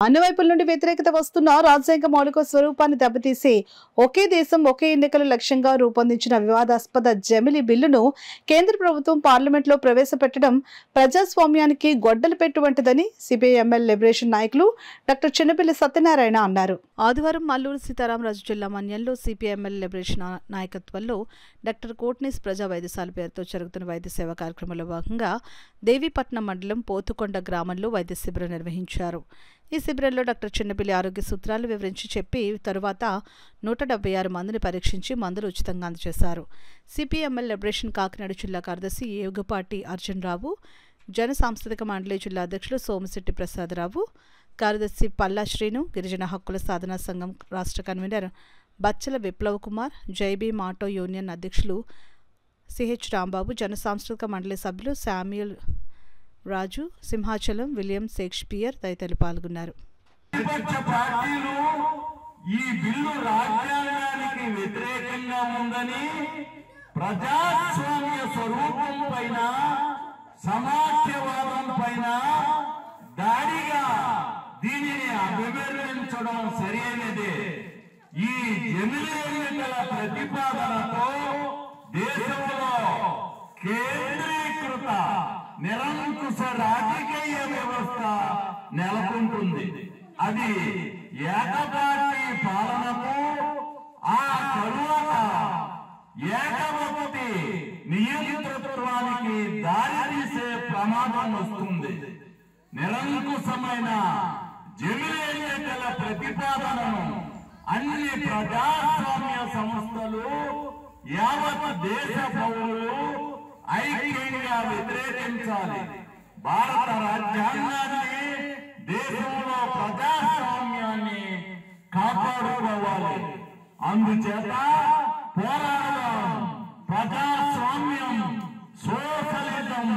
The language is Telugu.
అన్ని వైపుల నుండి వ్యతిరేకత వస్తున్న రాజ్యాంగ మౌలిక స్వరూపాన్ని దెబ్బతీసి ఒకే దేశం ఒకే ఎన్నికల లక్ష్యంగా రూపొందించిన వివాదాస్పద జమిలి బిల్లును కేంద్ర ప్రభుత్వం పార్లమెంట్లో ప్రవేశపెట్టడం ప్రజాస్వామ్యానికి గొడ్డలు పెట్టువంటిదని సిపిఐ-ఎంఎల్ లిబరేషన్ నాయకులు డాక్టర్ చిన్నపల్లి సత్యనారాయణ అన్నారు. ఆదివారం అల్లూరు సీతారామరాజు జిల్లా మన్యంలో సిపిఐ-ఎంఎల్ లిబరేషన్ నాయకత్వంలో డాక్టర్ కోట్నీస్ ప్రజా వైద్యశాల పేరుతో జరుగుతున్న వైద్య సేవా కార్యక్రమంలో భాగంగా దేవీపట్నం మండలం పోతుకొండ గ్రామంలో వైద్య శిబిరం నిర్వహించారు. ఈ శిబిరంలో డాక్టర్ చిన్నపల్లి ఆరోగ్య సూత్రాలు వివరించి చెప్పి తరువాత 176 మందిని పరీక్షించి మందులు ఉచితంగా అందజేశారు. సిపిఐ-ఎంఎల్ లిబరేషన్ కాకినాడ జిల్లా కార్యదర్శి యోగపాటి అర్జునరావు, జన సాంస్కృతిక మండలి జిల్లా అధ్యక్షులు సోమిశెట్టి ప్రసాదరావు, కార్యదర్శి పల్లా శ్రీను, గిరిజన హక్కుల సాధనా సంఘం రాష్ట్ర కన్వీనర్ బచ్చల విప్లవ్ కుమార్, జైబీమ్ ఆటో యూనియన్ అధ్యక్షులు సిహెచ్ రాంబాబు, జన సాంస్కృతిక మండలి సభ్యులు శామ్యూల్ రాజు, సింహాచలం, విలియం షేక్స్పియర్ తదితరులు పాల్గొన్నారు. ఈ బిల్లు రాజ్యాంగానికి వ్యతిరేకంగా ఉందని, ప్రజాస్వామ్య స్వరూపం పైన, సమాఖ్యవాదం పైన దాడిగా దీనిని అభివర్ణించడం సరైనదే. ఈ జమిలి ఎన్నికల ప్రతిపాదనతో దేశంలో కేంద్రీకృత నిరంకుశ రాజకీయ వ్యవస్థ నెలకొంటుంది. అది ఏకపార్టీ పాలనకు, ఆ తరువాత ఏకవక్తి నియంతృత్వానికి దారితీసే ప్రమాదం వస్తుంది. నిరంకుశమైన జమిలి ఎన్నికల ప్రతిపాదనను అన్ని ప్రజాస్వామ్య సంస్థలు, యావత్ దేశ పౌరులు ఐక్యంగా వ్యతిరేకించాలి. భారత రాజ్యాంగాన్ని, దేశంలో ప్రజాస్వామ్యాన్ని కాపాడుకోవాలి. అందుచేత పోరాడదాం. ప్రజాస్వామ్యం, సోషలిజం